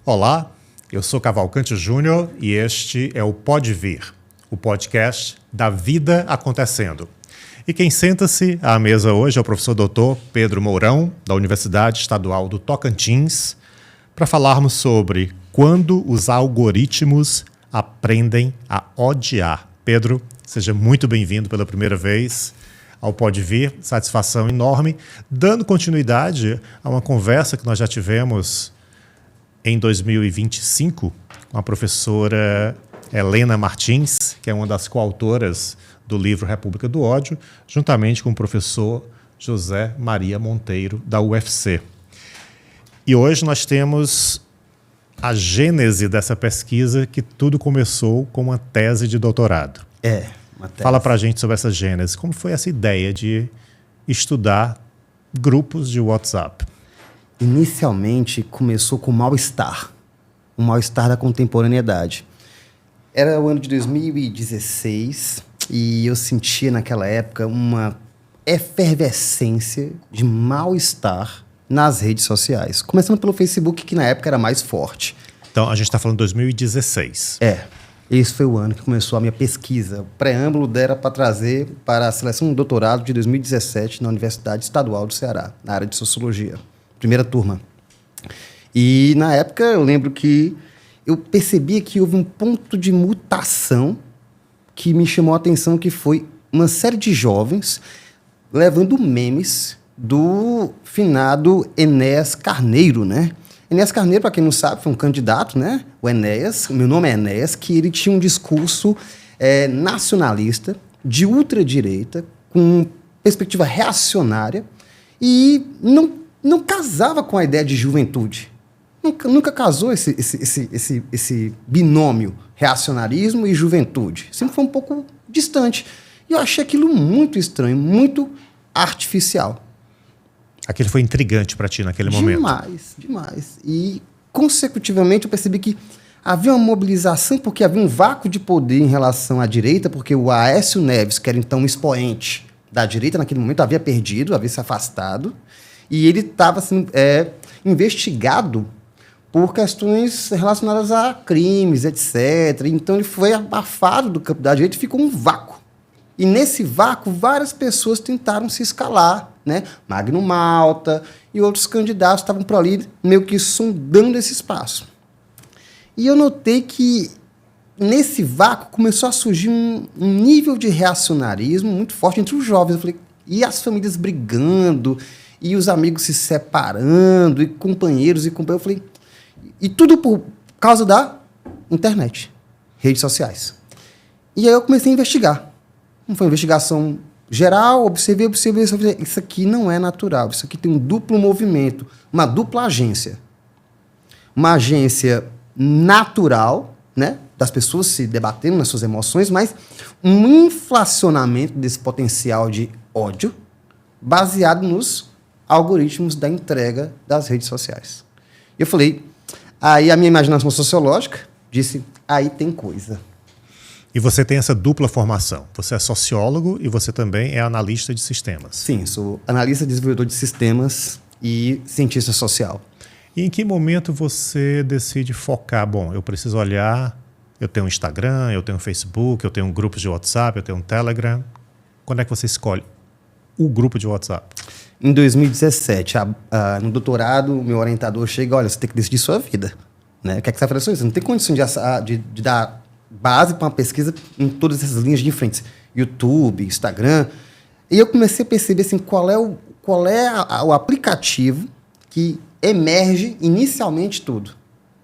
Olá, eu sou Cavalcante Júnior e este é o Pode Vir, o podcast da vida acontecendo. E quem senta-se à mesa hoje é o professor Dr. Pedro Mourão, da Universidade Estadual do Tocantins, para falarmos sobre quando os algoritmos aprendem a odiar. Pedro, seja muito bem-vindo pela primeira vez ao Pode Vir, satisfação enorme, dando continuidade a uma conversa que nós já tivemos em 2025 com a professora Helena Martins, que é uma das coautoras do livro República do Ódio, juntamente com o professor José Maria Monteiro, da UFC. E hoje nós temos a gênese dessa pesquisa, que tudo começou com uma tese de doutorado. Uma tese. Fala pra gente sobre essa gênese. Como foi essa ideia de estudar grupos de WhatsApp? Inicialmente começou com mal-estar, um mal-estar da contemporaneidade. Era o ano de 2016 e eu sentia naquela época uma efervescência de mal-estar nas redes sociais. Começando pelo Facebook, que na época era mais forte. Então, a gente está falando de 2016. Esse foi o ano que começou a minha pesquisa. O preâmbulo dera para trazer para a seleção de doutorado de 2017 na Universidade Estadual do Ceará, na área de Sociologia. Primeira turma. E, na época, eu lembro que eu percebia que houve um ponto de mutação que me chamou a atenção, que foi uma série de jovens levando memes do finado Enéas Carneiro, né? Enéas Carneiro, para quem não sabe, foi um candidato, né? O Enéas, meu nome é Enéas, que ele tinha um discurso nacionalista, de ultradireita, com perspectiva reacionária, e não casava com a ideia de juventude. Nunca casou esse binômio, reacionarismo e juventude. Sempre foi um pouco distante. E eu achei aquilo muito estranho, muito artificial. Aquilo foi intrigante para ti naquele momento? Demais. E, consecutivamente, eu percebi que havia uma mobilização, porque havia um vácuo de poder em relação à direita, porque o Aécio Neves, que era então um expoente da direita naquele momento, havia perdido, havia se afastado, e ele estava sendo investigado por questões relacionadas a crimes, etc. Então, ele foi abafado do campo da direita e ficou um vácuo. E, nesse vácuo, várias pessoas tentaram se escalar, né? Magno Malta e outros candidatos estavam por ali meio que sondando esse espaço. E eu notei que, nesse vácuo, começou a surgir um nível de reacionarismo muito forte entre os jovens. Eu falei, e as famílias brigando, e os amigos se separando, e companheiros e companheiros. Eu falei, e tudo por causa da internet, redes sociais. E aí eu comecei a investigar. Não foi uma investigação geral, observei, isso aqui não é natural, isso aqui tem um duplo movimento, uma dupla agência. Uma agência natural, né, das pessoas se debatendo nas suas emoções, mas um inflacionamento desse potencial de ódio baseado nos algoritmos da entrega das redes sociais. Eu falei, aí a minha imaginação sociológica disse, aí tem coisa. E você tem essa dupla formação. Você é sociólogo e você também é analista de sistemas. Sim, sou analista e desenvolvedor de sistemas e cientista social. E em que momento você decide focar? Bom, eu preciso olhar, eu tenho um Instagram, eu tenho um Facebook, eu tenho grupos de WhatsApp, eu tenho um Telegram. Quando é que você escolhe o grupo de WhatsApp? Em 2017, no doutorado, o meu orientador chega, olha, você tem que decidir sua vida. Né? O que é que você vai fazer? Você não tem condição de dar base para uma pesquisa em todas essas linhas de frente, YouTube, Instagram. E eu comecei a perceber assim, qual é o aplicativo que emerge inicialmente tudo.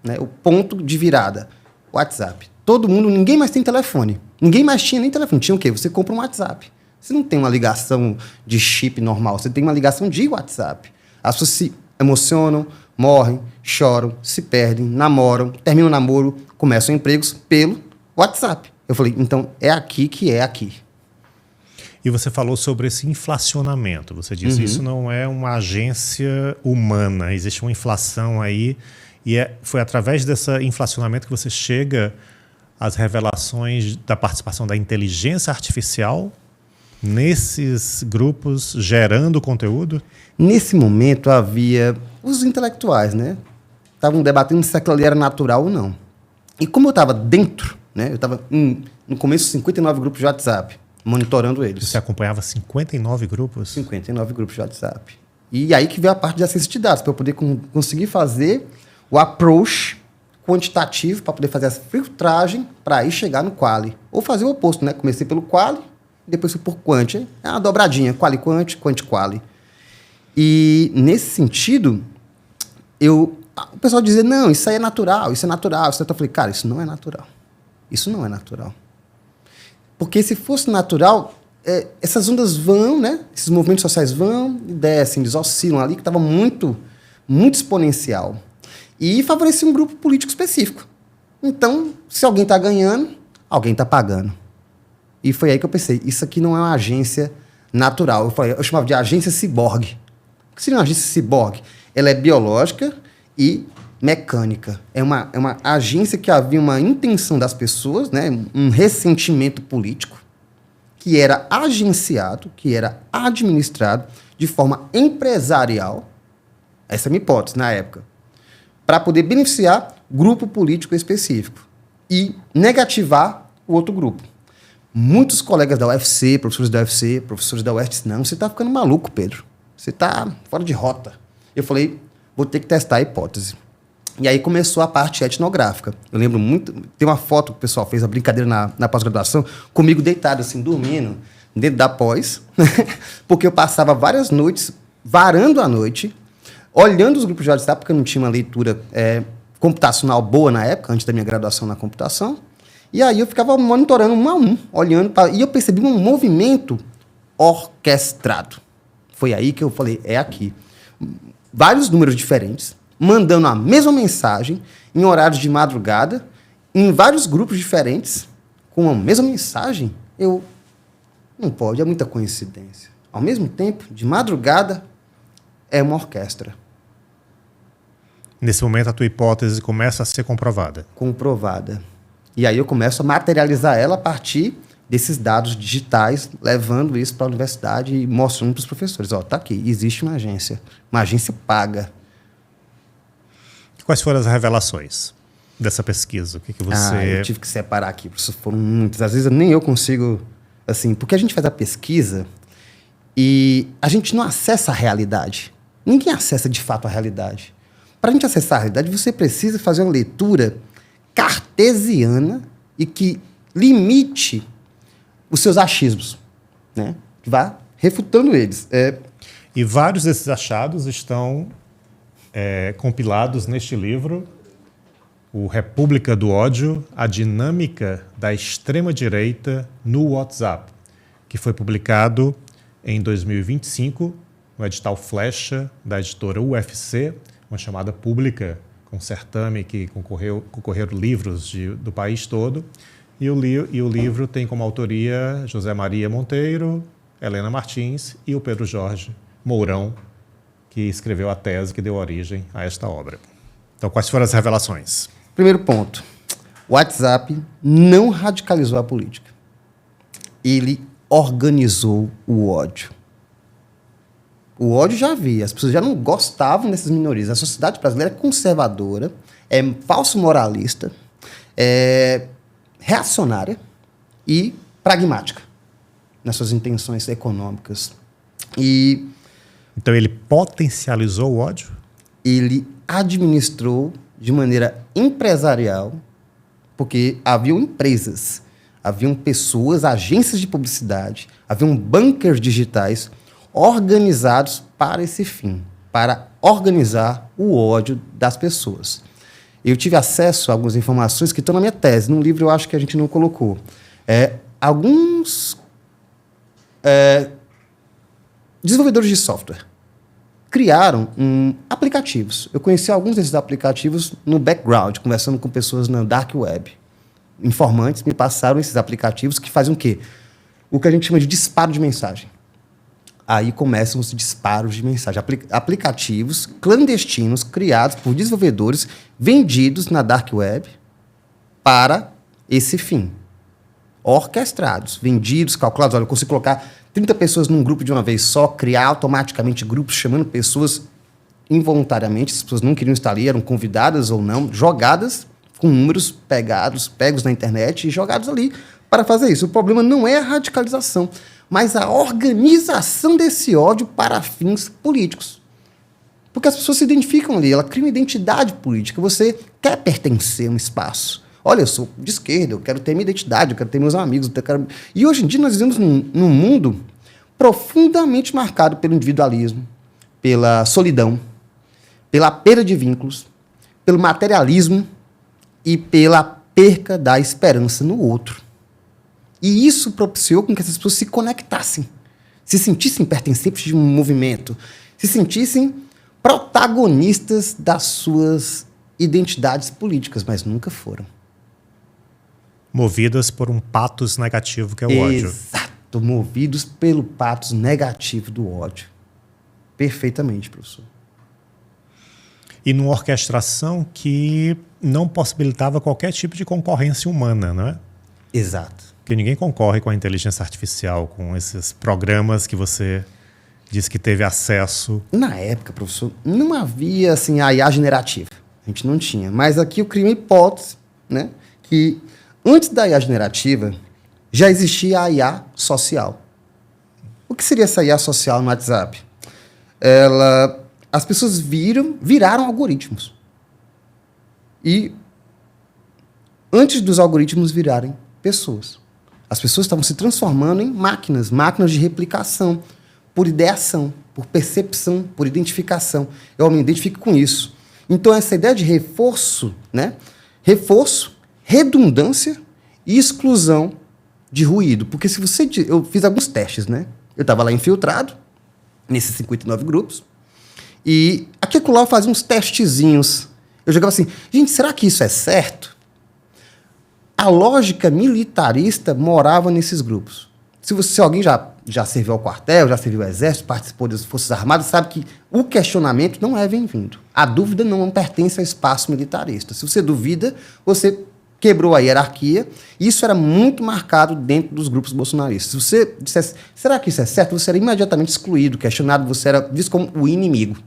Né? O ponto de virada, WhatsApp. Ninguém mais tem telefone. Ninguém mais tinha nem telefone. Tinha o quê? Você compra um WhatsApp. Você não tem uma ligação de chip normal, você tem uma ligação de WhatsApp. As pessoas se emocionam, morrem, choram, se perdem, namoram, terminam o namoro, começam empregos pelo WhatsApp. Eu falei, então é aqui que é aqui. E você falou sobre esse inflacionamento. Você disse, isso não é uma agência humana, existe uma inflação aí. E foi através desse inflacionamento que você chega às revelações da participação da inteligência artificial nesses grupos gerando conteúdo? Nesse momento havia os intelectuais, né? estavam debatendo se aquilo ali era natural ou não. E como eu estava dentro, né, eu estava no começo 59 grupos de WhatsApp, monitorando eles. Você acompanhava 59 grupos? 59 grupos de WhatsApp. E aí que veio a parte de acesso de dados, para eu poder conseguir fazer o approach quantitativo, para poder fazer essa filtragem, para aí chegar no quali. Ou fazer o oposto, né? Comecei pelo quali, depois fui por quanti. É uma dobradinha, quali-quanti, quanti-quali. E, nesse sentido, o pessoal dizia, não, isso aí é natural, isso é natural. Eu falei, cara, isso não é natural. Isso não é natural. Porque se fosse natural, essas ondas vão, né? Esses movimentos sociais vão e descem, eles oscilam ali, que estava muito, muito exponencial. E favorecia um grupo político específico. Então, se alguém está ganhando, alguém está pagando. E foi aí que eu pensei, isso aqui não é uma agência natural. Eu chamava de agência ciborgue. O que seria uma agência ciborgue? Ela é biológica e mecânica. É uma agência que havia uma intenção das pessoas, né, um ressentimento político, que era agenciado, que era administrado de forma empresarial, essa é a minha hipótese na época, para poder beneficiar grupo político específico e negativar o outro grupo. Muitos colegas da UFC, professores da UERJ, não, você está ficando maluco, Pedro. Você está fora de rota. Eu falei, vou ter que testar a hipótese. E aí começou a parte etnográfica. Eu lembro muito, tem uma foto que o pessoal fez, a brincadeira na pós-graduação, comigo deitado, assim, dormindo, dentro da pós, porque eu passava várias noites, varando a noite, olhando os grupos de WhatsApp, porque eu não tinha uma leitura computacional boa na época, antes da minha graduação na computação, e aí eu ficava monitorando um a um, olhando, e eu percebi um movimento orquestrado. Foi aí que eu falei, é aqui. Vários números diferentes, mandando a mesma mensagem, em horários de madrugada, em vários grupos diferentes, com a mesma mensagem. Não pode, é muita coincidência. Ao mesmo tempo, de madrugada, é uma orquestra. Nesse momento, a tua hipótese começa a ser comprovada. Comprovada. E aí eu começo a materializar ela a partir desses dados digitais, levando isso para a universidade e mostrando para os professores. Ó, tá aqui, existe uma agência paga. Quais foram as revelações dessa pesquisa? O que você... eu tive que separar aqui, porque foram muitas. Às vezes nem eu consigo, assim, porque a gente faz a pesquisa e a gente não acessa a realidade. Ninguém acessa de fato a realidade. Para a gente acessar a realidade, você precisa fazer uma leitura cartesiana e que limite os seus achismos, né? Que vá refutando eles. E vários desses achados estão compilados neste livro, o República do Ódio, a dinâmica da extrema-direita no WhatsApp, que foi publicado em 2025, no edital Flecha, da editora UFC, uma chamada pública, com certame que concorreram livros do país todo, e o livro tem como autoria José Maria Monteiro, Helena Martins e o Pedro Jorge Mourão, que escreveu a tese que deu origem a esta obra. Então, quais foram as revelações? Primeiro ponto, o WhatsApp não radicalizou a política. Ele organizou o ódio. O ódio já havia, as pessoas já não gostavam dessas minorias. A sociedade brasileira é conservadora, é falso moralista, é reacionária e pragmática nas suas intenções econômicas. Então ele potencializou o ódio? Ele administrou de maneira empresarial, porque haviam empresas, haviam pessoas, agências de publicidade, haviam bunkers digitais organizados para esse fim, para organizar o ódio das pessoas. Eu tive acesso a algumas informações que estão na minha tese. No livro eu acho que a gente não colocou. Alguns desenvolvedores de software criaram aplicativos. Eu conheci alguns desses aplicativos no background, conversando com pessoas na dark web. Informantes me passaram esses aplicativos que fazem o quê? O que a gente chama de disparo de mensagem. Aí começam os disparos de mensagem. Aplicativos clandestinos criados por desenvolvedores vendidos na dark web para esse fim. Orquestrados, vendidos, calculados. Olha, eu consigo colocar 30 pessoas num grupo de uma vez só, criar automaticamente grupos chamando pessoas involuntariamente, as pessoas não queriam estar ali, eram convidadas ou não, jogadas com números pegos na internet e jogados ali para fazer isso. O problema não é a radicalização, mas a organização desse ódio para fins políticos. Porque as pessoas se identificam ali, ela cria uma identidade política, você quer pertencer a um espaço. Olha, eu sou de esquerda, eu quero ter minha identidade, eu quero ter meus amigos. E hoje em dia nós vivemos num mundo profundamente marcado pelo individualismo, pela solidão, pela perda de vínculos, pelo materialismo e pela perca da esperança no outro. E isso propiciou com que essas pessoas se conectassem, se sentissem pertencentes de um movimento, se sentissem protagonistas das suas identidades políticas, mas nunca foram. Movidas por um patos negativo que é o ódio. Exato, movidos pelo patos negativo do ódio. Perfeitamente, professor. E numa orquestração que não possibilitava qualquer tipo de concorrência humana, não é? Exato. Porque ninguém concorre com a inteligência artificial, com esses programas que você disse que teve acesso. Na época, professor, não havia assim, a IA generativa. A gente não tinha. Mas aqui eu criei uma hipótese, né, que antes da IA generativa já existia a IA social. O que seria essa IA social no WhatsApp? As pessoas viraram algoritmos. E antes dos algoritmos virarem pessoas, as pessoas estavam se transformando em máquinas de replicação, por ideação, por percepção, por identificação. Eu me identifico com isso. Então, essa ideia de reforço, né? Reforço, redundância e exclusão de ruído. Porque se você... Eu fiz alguns testes, né? Eu estava lá infiltrado, nesses 59 grupos, e aqui e acolá eu fazia uns testezinhos. Eu jogava assim, gente, será que isso é certo? A lógica militarista morava nesses grupos. Se alguém já serviu ao quartel, já serviu ao exército, participou das Forças Armadas, sabe que o questionamento não é bem-vindo. A dúvida não pertence ao espaço militarista. Se você duvida, você quebrou a hierarquia, e isso era muito marcado dentro dos grupos bolsonaristas. Se você dissesse, será que isso é certo? Você era imediatamente excluído, questionado, você era visto como o inimigo.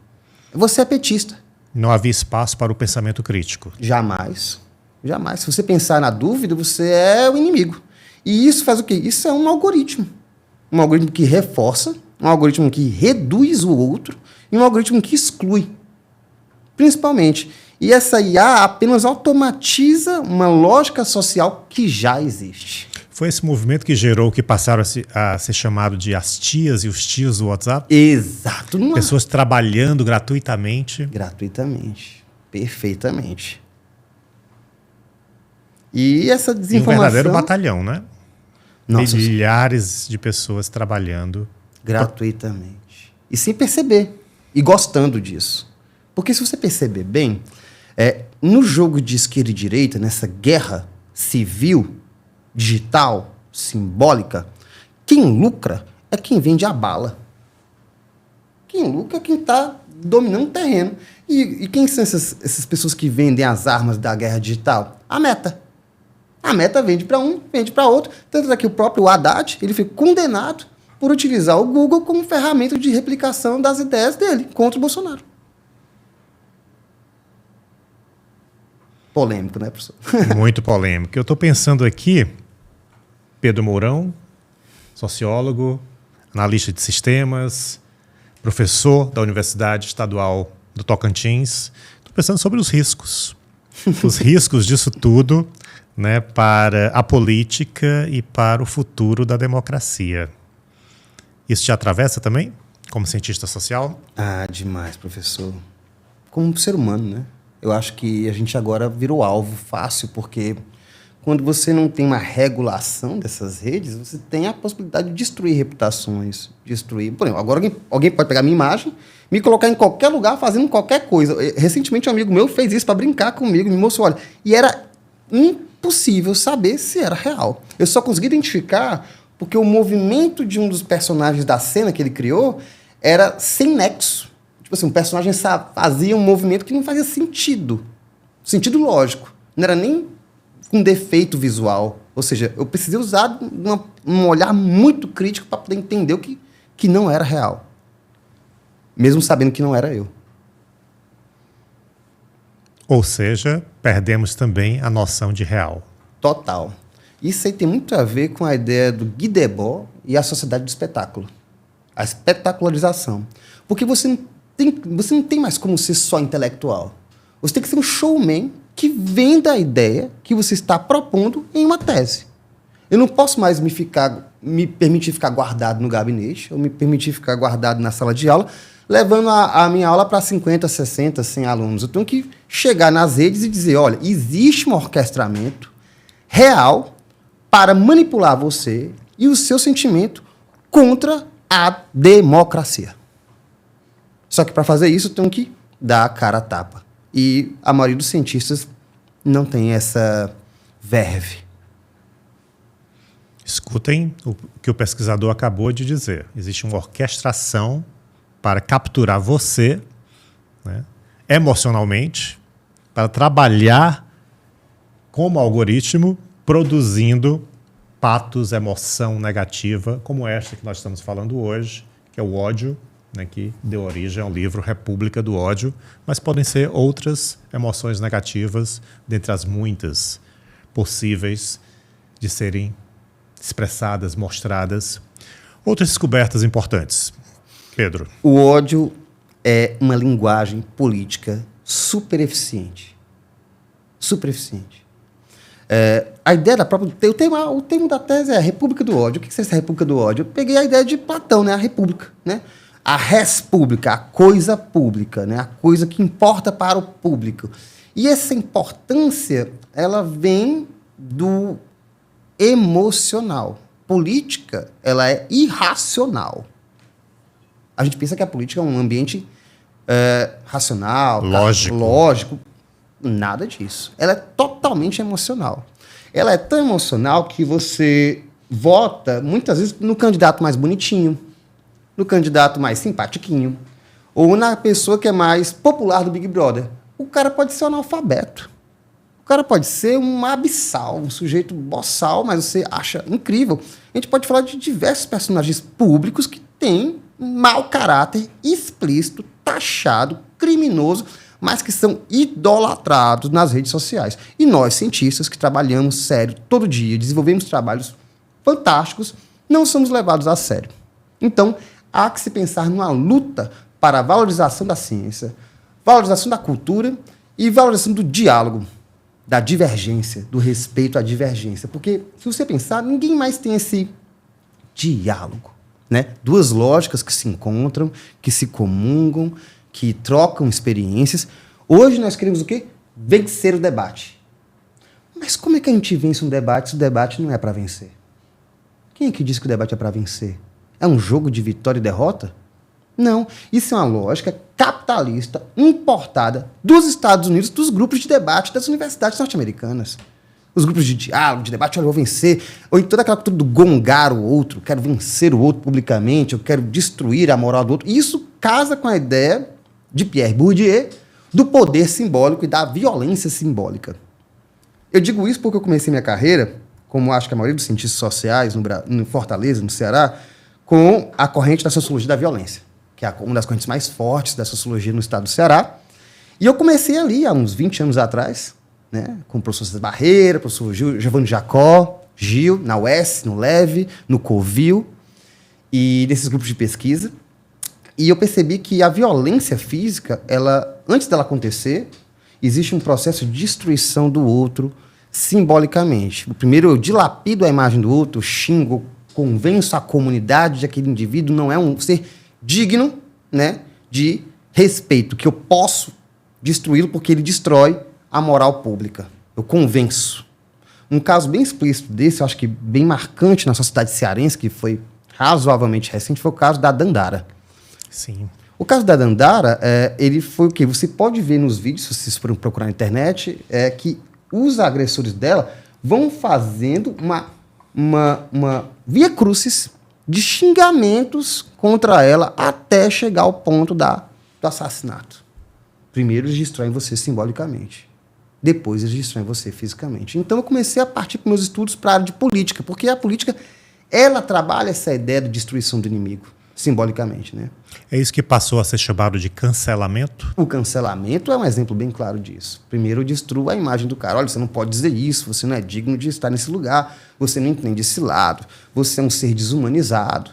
Você é petista. Não havia espaço para o pensamento crítico. Jamais. Jamais. Se você pensar na dúvida, você é o inimigo. E isso faz o quê? Isso é um algoritmo. Um algoritmo que reforça, um algoritmo que reduz o outro e um algoritmo que exclui. Principalmente. E essa IA apenas automatiza uma lógica social que já existe. Foi esse movimento que gerou o que passaram a ser chamado de as tias e os tios do WhatsApp? Exato. Pessoas trabalhando gratuitamente. Gratuitamente. Perfeitamente. E essa desinformação... E um verdadeiro batalhão, né? Nossa, milhares de pessoas trabalhando. Gratuitamente. E sem perceber. E gostando disso. Porque se você perceber bem, no jogo de esquerda e direita, nessa guerra civil, digital, simbólica, quem lucra é quem vende a bala. Quem lucra é quem está dominando o terreno. E quem são essas pessoas que vendem as armas da guerra digital? A Meta. A Meta vende para um, vende para outro. Tanto é que o próprio Haddad, ele foi condenado por utilizar o Google como ferramenta de replicação das ideias dele contra o Bolsonaro. Polêmico, né, professor? Muito polêmico. Eu estou pensando aqui, Pedro Mourão, sociólogo, analista de sistemas, professor da Universidade Estadual do Tocantins. Estou pensando sobre os riscos. Os riscos disso tudo, né, para a política e para o futuro da democracia. Isso te atravessa também, como cientista social? Ah, demais, professor. Como ser humano, né? Eu acho que a gente agora virou alvo fácil, porque quando você não tem uma regulação dessas redes, você tem a possibilidade de destruir reputações, destruir... Por exemplo, agora alguém pode pegar minha imagem, me colocar em qualquer lugar fazendo qualquer coisa. Recentemente um amigo meu fez isso para brincar comigo, me mostrou, olha, e era impossível saber se era real. Eu só consegui identificar porque o movimento de um dos personagens da cena que ele criou era sem nexo. Tipo assim, um personagem fazia um movimento que não fazia sentido lógico. Não era nem um defeito visual. Ou seja, eu precisei usar um olhar muito crítico para poder entender o que não era real. Mesmo sabendo que não era eu. Ou seja, perdemos também a noção de real. Total. Isso aí tem muito a ver com a ideia do Guy Debord e a sociedade do espetáculo. A espetacularização. Porque você não tem mais como ser só intelectual. Você tem que ser um showman que venda a ideia que você está propondo em uma tese. Eu não posso mais me permitir ficar guardado no gabinete, ou me permitir ficar guardado na sala de aula, levando a minha aula para 50, 60, 100 alunos. Eu tenho que chegar nas redes e dizer, olha, existe um orquestramento real para manipular você e o seu sentimento contra a democracia. Só que para fazer isso, eu tenho que dar a cara a tapa. E a maioria dos cientistas não tem essa verve. Escutem o que o pesquisador acabou de dizer. Existe uma orquestração para capturar você, né, emocionalmente, para trabalhar como algoritmo, produzindo patos, emoção negativa, como esta que nós estamos falando hoje, que é o ódio, né, que deu origem ao livro República do Ódio, mas podem ser outras emoções negativas, dentre as muitas possíveis de serem expressadas, mostradas. Outras descobertas importantes. Pedro. O ódio é uma linguagem política super eficiente. Super eficiente. A ideia da própria... O termo da tese é a República do Ódio. O que é essa República do Ódio? Eu peguei a ideia de Platão, né? A República, né? A res pública, a coisa pública, né? A coisa que importa para o público. E essa importância, ela vem do emocional. Política, ela é irracional. A gente pensa que a política é um ambiente racional, lógico. Nada disso. Ela é totalmente emocional. Ela é tão emocional que você vota, muitas vezes, no candidato mais bonitinho, no candidato mais simpatiquinho, ou na pessoa que é mais popular do Big Brother. O cara pode ser um analfabeto. O cara pode ser um abissal, um sujeito boçal, mas você acha incrível. A gente pode falar de diversos personagens públicos que têm mau caráter, explícito, taxado, criminoso, mas que são idolatrados nas redes sociais. E nós, cientistas, que trabalhamos sério todo dia, desenvolvemos trabalhos fantásticos, não somos levados a sério. Então, há que se pensar numa luta para a valorização da ciência, valorização da cultura e valorização do diálogo, da divergência, do respeito à divergência. Porque, se você pensar, ninguém mais tem esse diálogo, né? Duas lógicas que se encontram, que se comungam, que trocam experiências. Hoje nós queremos o quê? Vencer o debate. Mas como é que a gente vence um debate se o debate não é para vencer? Quem é que diz que o debate é para vencer? É um jogo de vitória e derrota? Não. Isso é uma lógica capitalista importada dos Estados Unidos, dos grupos de debate das universidades norte-americanas. Os grupos de diálogo, de debate, olha, eu vou vencer. Ou em toda aquela cultura do gongar o outro, quero vencer o outro publicamente, eu quero destruir a moral do outro. Isso casa com a ideia de Pierre Bourdieu do poder simbólico e da violência simbólica. Eu digo isso porque eu comecei minha carreira, como acho que a maioria dos cientistas sociais, no Fortaleza, no Ceará, com a corrente da sociologia da violência, que é uma das correntes mais fortes da sociologia no estado do Ceará. E eu comecei ali, há uns 20 anos atrás, né, com o professor César Barreira, o professor Giovanni Jacó, Gil, na UES, no LEVE, no Covil, e desses grupos de pesquisa. E eu percebi que a violência física, ela, antes dela acontecer, existe um processo de destruição do outro simbolicamente. Primeiro, eu dilapido a imagem do outro, xingo, convenço a comunidade de que aquele indivíduo não é um ser digno, né, de respeito, que eu posso destruí-lo porque ele destrói a moral pública. Eu convenço. Um caso bem explícito desse, eu acho que bem marcante na sociedade cearense, que foi razoavelmente recente, foi o caso da Dandara. Sim. O caso da Dandara, ele foi o quê? Você pode ver nos vídeos, se vocês forem procurar na internet, que os agressores dela vão fazendo uma via crucis de xingamentos contra ela até chegar ao ponto do assassinato. Primeiro eles destroem você simbolicamente. Depois eles destroem você fisicamente. Então eu comecei a partir dos meus estudos para a área de política, porque a política, ela trabalha essa ideia de destruição do inimigo. simbolicamente, né? É isso que passou a ser chamado de cancelamento? O cancelamento é um exemplo bem claro disso. Primeiro, eu destruo a imagem do cara. Olha, você não pode dizer isso, você não é digno de estar nesse lugar, você não entende esse lado, você é um ser desumanizado.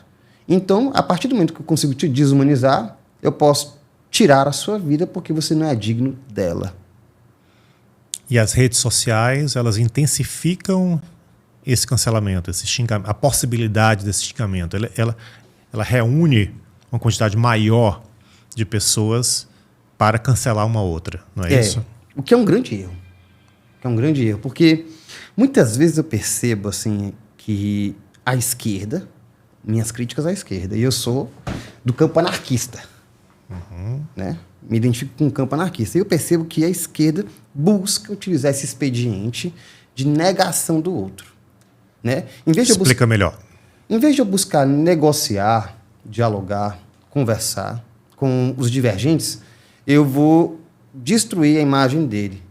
Então, a partir do momento que eu consigo te desumanizar, eu posso tirar a sua vida porque você não é digno dela. E as redes sociais, elas intensificam esse cancelamento, esse xingamento, a possibilidade desse xingamento. Ela reúne uma quantidade maior de pessoas para cancelar uma outra, não é isso? O que é um grande erro. É um grande erro, porque muitas vezes eu percebo assim, que a esquerda, minhas críticas à esquerda, e eu sou do campo anarquista, né? Me identifico com o campo anarquista. E eu percebo que a esquerda busca utilizar esse expediente de negação do outro, né? Explica melhor. Em vez de eu buscar negociar, dialogar, conversar com os divergentes, eu vou destruir a imagem dele.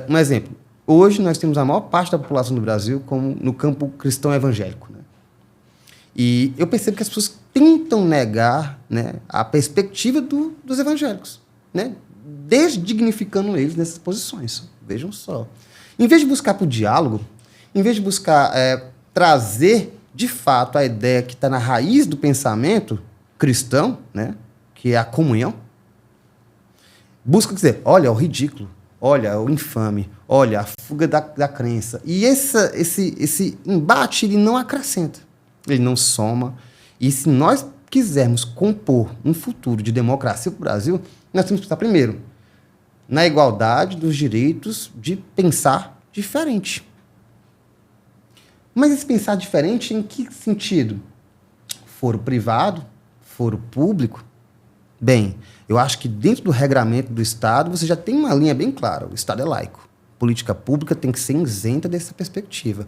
Um exemplo. Hoje nós temos a maior parte da população do Brasil como no campo cristão evangélico, né? E eu percebo que as pessoas tentam negar, né, a perspectiva dos evangélicos, né, desdignificando eles nessas posições. Vejam só. Em vez de buscar para o diálogo, em vez de buscar trazer, de fato, a ideia que está na raiz do pensamento cristão, né, que é a comunhão, busca dizer, olha o ridículo, olha o infame, olha a fuga da crença. E esse embate ele não acrescenta, ele não soma. E se nós quisermos compor um futuro de democracia para o Brasil, nós temos que estar, primeiro, na igualdade dos direitos de pensar diferente. Mas esse pensar diferente em que sentido? Foro privado? Foro público? Bem, eu acho que dentro do regramento do Estado você já tem uma linha bem clara. O Estado é laico. Política pública tem que ser isenta dessa perspectiva.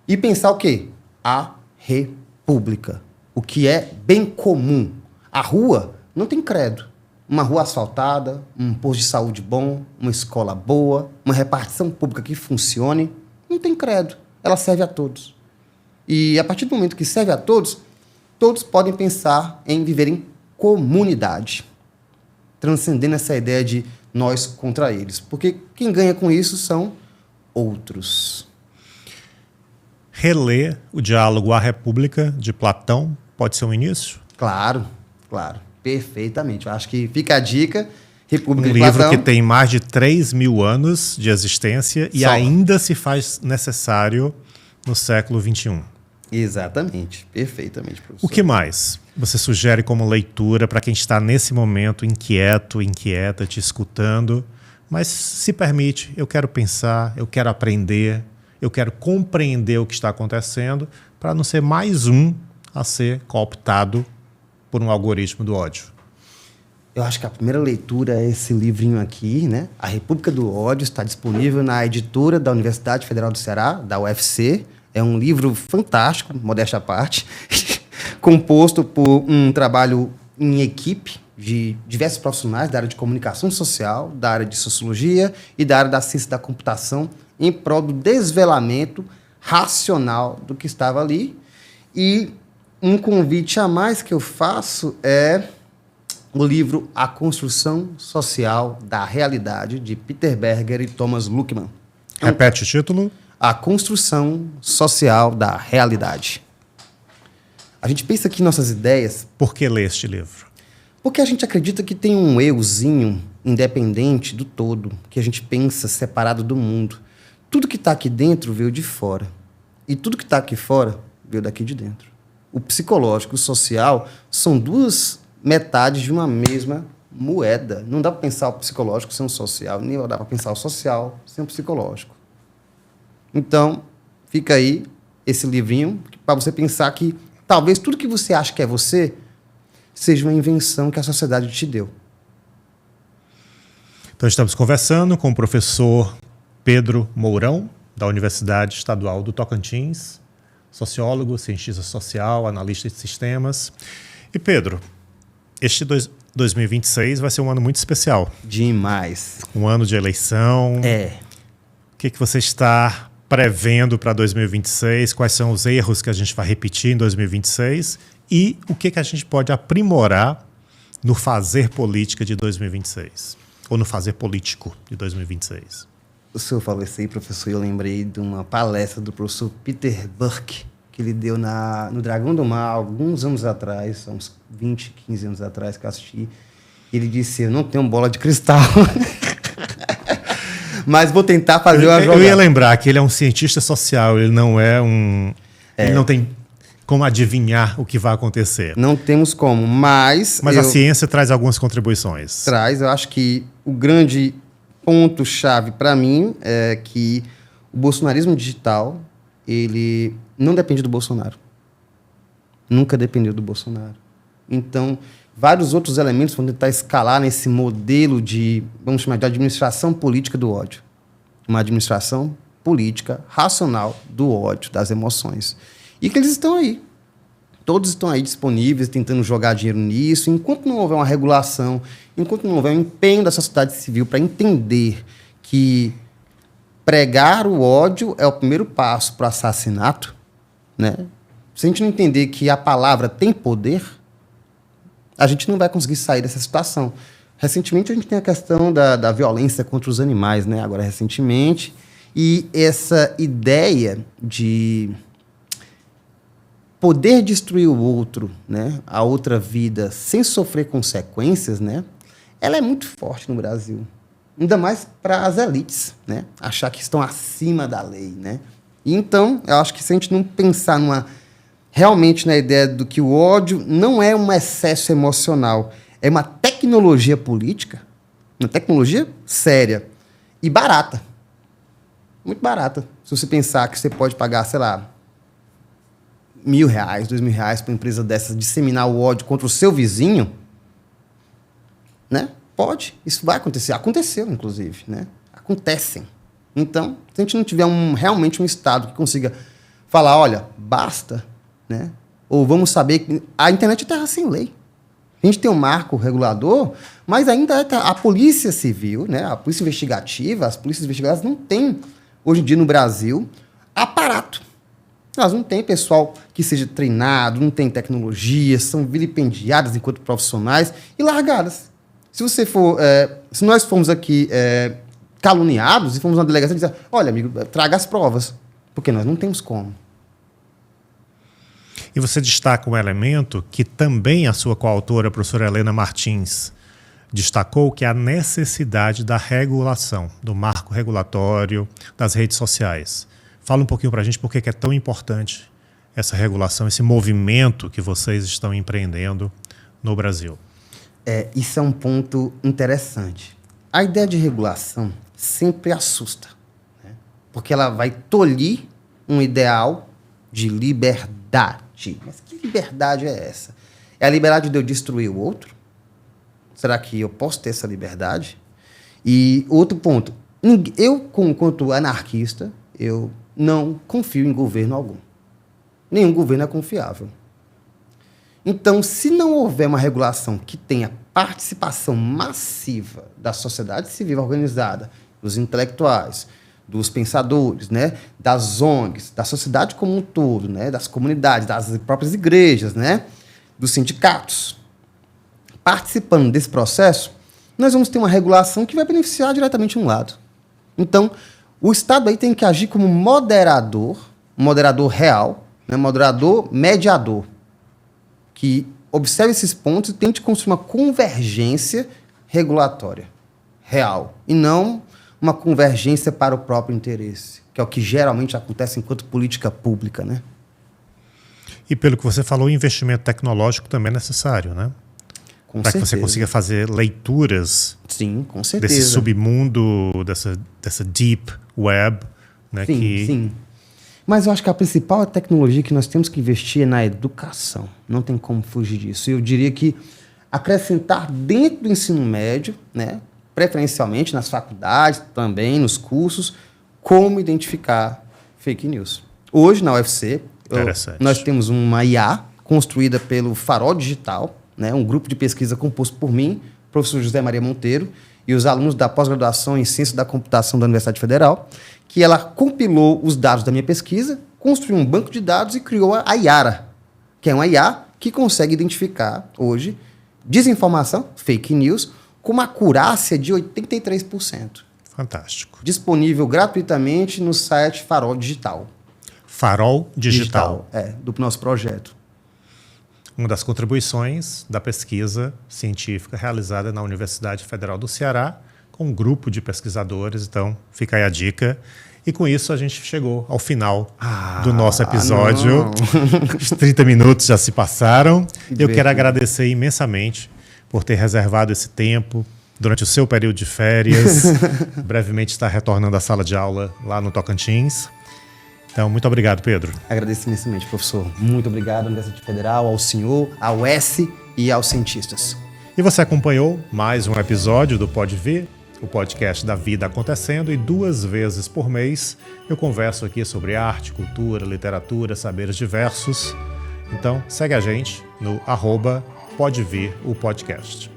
E pensar o quê? A república. O que é bem comum. A rua não tem credo. Uma rua asfaltada, um posto de saúde bom, uma escola boa, uma repartição pública que funcione, não tem credo. Ela serve a todos. E a partir do momento que serve a todos, todos podem pensar em viver em comunidade, transcendendo essa ideia de nós contra eles. Porque quem ganha com isso são outros. Reler o diálogo à República de Platão pode ser um início? Claro, claro. Perfeitamente. Eu acho que fica a dica. República de Platão. Um livro que tem mais de 3.000 anos de existência e ainda se faz necessário no século XXI. Exatamente. Perfeitamente, professor. O que mais você sugere como leitura para quem está nesse momento inquieto, inquieta, te escutando, mas se permite, eu quero pensar, eu quero aprender, eu quero compreender o que está acontecendo para não ser mais um a ser cooptado por um algoritmo do ódio? Eu acho que a primeira leitura é esse livrinho aqui, né? A República do Ódio, está disponível na editora da Universidade Federal do Ceará, da UFC. É um livro fantástico, modéstia à parte, composto por um trabalho em equipe de diversos profissionais da área de comunicação social, da área de sociologia e da área da ciência da computação, em prol do desvelamento racional do que estava ali. E um convite a mais que eu faço é o livro A Construção Social da Realidade, de Peter Berger e Thomas Luckmann. Repete o título. A Construção Social da Realidade. A gente pensa que nossas ideias... Por que ler este livro? Porque a gente acredita que tem um euzinho independente do todo, que a gente pensa separado do mundo. Tudo que está aqui dentro veio de fora. E tudo que está aqui fora veio daqui de dentro. O psicológico e o social são duas metades de uma mesma moeda. Não dá para pensar o psicológico sem o social, nem dá para pensar o social sem o psicológico. Então, fica aí esse livrinho para você pensar que talvez tudo que você acha que é você seja uma invenção que a sociedade te deu. Então, estamos conversando com o professor Pedro Mourão, da Universidade Estadual do Tocantins, sociólogo, cientista social, analista de sistemas. E, Pedro, este 2026 vai ser um ano muito especial. Demais. Um ano de eleição. O que você está prevendo para 2026? Quais são os erros que a gente vai repetir em 2026? E o que a gente pode aprimorar no fazer política de 2026? Ou no fazer político de 2026? O senhor falou isso aí, professor, eu lembrei de uma palestra do professor Peter Burke, que ele deu no Dragão do Mar, alguns anos atrás, uns 20, 15 anos atrás que eu assisti. Ele disse, eu não tenho bola de cristal, mas vou tentar fazer uma jogada. Eu ia lembrar que ele é um cientista social, ele não é um... Ele não tem como adivinhar o que vai acontecer. Não temos como, mas a ciência traz algumas contribuições. Traz, eu acho que o grande ponto-chave para mim é que o bolsonarismo digital, ele não depende do Bolsonaro. Nunca dependeu do Bolsonaro. Então, vários outros elementos vão tentar escalar nesse modelo de, vamos chamar de administração política do ódio. Uma administração política racional do ódio, das emoções. E que eles estão aí. Todos estão aí disponíveis, tentando jogar dinheiro nisso. Enquanto não houver uma regulação, enquanto não houver um empenho da sociedade civil para entender que pregar o ódio é o primeiro passo para o assassinato, né? Se a gente não entender que a palavra tem poder, a gente não vai conseguir sair dessa situação. Recentemente, a gente tem a questão da violência contra os animais, né? Agora, recentemente. E essa ideia de poder destruir o outro, né? A outra vida, sem sofrer consequências, né? Ela é muito forte no Brasil. Ainda mais para as elites, né? Achar que estão acima da lei, né? E então, eu acho que se a gente não pensar realmente na ideia do que o ódio não é um excesso emocional, é uma tecnologia política, uma tecnologia séria e barata. Muito barata. Se você pensar que você pode pagar, sei lá, R$1.000, R$2.000 para uma empresa dessas disseminar o ódio contra o seu vizinho, né? Pode. Isso vai acontecer. Aconteceu, inclusive, né? Acontecem. Então, se a gente não tiver realmente um Estado que consiga falar, olha, basta, né? Ou vamos saber que a internet é terra sem lei. A gente tem um marco regulador, mas ainda a Polícia Civil, né? A Polícia Investigativa, as polícias investigativas não têm, hoje em dia no Brasil, aparato. Elas não têm pessoal que seja treinado, não tem tecnologia, são vilipendiadas enquanto profissionais e largadas. Se nós formos aqui caluniados e formos na delegacia e dizer, olha, amigo, traga as provas, porque nós não temos como. E você destaca um elemento que também a sua coautora, a professora Helena Martins, destacou, que é a necessidade da regulação, do marco regulatório das redes sociais. Fala um pouquinho para a gente por que é tão importante essa regulação, esse movimento que vocês estão empreendendo no Brasil. Isso é um ponto interessante. A ideia de regulação sempre assusta, né? Porque ela vai tolir um ideal de liberdade. Mas que liberdade é essa? É a liberdade de eu destruir o outro? Será que eu posso ter essa liberdade? E outro ponto, eu, enquanto anarquista, eu não confio em governo algum. Nenhum governo é confiável. Então, se não houver uma regulação que tenha participação massiva da sociedade civil organizada, dos intelectuais, dos pensadores, né, das ONGs, da sociedade como um todo, né, das comunidades, das próprias igrejas, né, dos sindicatos, participando desse processo, nós vamos ter uma regulação que vai beneficiar diretamente um lado. Então, o Estado aí tem que agir como moderador real, né, moderador mediador, que observe esses pontos e tente construir uma convergência regulatória real, e não uma convergência para o próprio interesse, que é o que geralmente acontece enquanto política pública, né? E pelo que você falou, o investimento tecnológico também é necessário, né? Para que você consiga fazer leituras. Sim, com certeza. Desse submundo, dessa deep web, né? Sim. Mas eu acho que a principal tecnologia que nós temos que investir é na educação. Não tem como fugir disso. Eu diria que acrescentar dentro do ensino médio, né, preferencialmente nas faculdades, também nos cursos, como identificar fake news. Hoje, na UFC, nós temos uma IA construída pelo Farol Digital, né, um grupo de pesquisa composto por mim, professor José Maria Monteiro, e os alunos da pós-graduação em Ciência da Computação da Universidade Federal, que ela compilou os dados da minha pesquisa, construiu um banco de dados e criou a IARA, que é uma IA que consegue identificar hoje desinformação, fake news, com uma acurácia de 83%. Fantástico. Disponível gratuitamente no site Farol Digital. Farol Digital. Do nosso projeto. Uma das contribuições da pesquisa científica realizada na Universidade Federal do Ceará, com um grupo de pesquisadores. Então, fica aí a dica. E com isso a gente chegou ao final do nosso episódio. Os 30 minutos já se passaram. Eu quero agradecer imensamente por ter reservado esse tempo durante o seu período de férias. Brevemente está retornando à sala de aula lá no Tocantins. Então, muito obrigado, Pedro. Agradeço imensamente, professor. Muito obrigado à Universidade Federal, ao senhor, ao S e aos cientistas. E você acompanhou mais um episódio do Pode Vir, o podcast da vida acontecendo, e 2 vezes por mês eu converso aqui sobre arte, cultura, literatura, saberes diversos. Então, segue a gente no @podevir o podcast.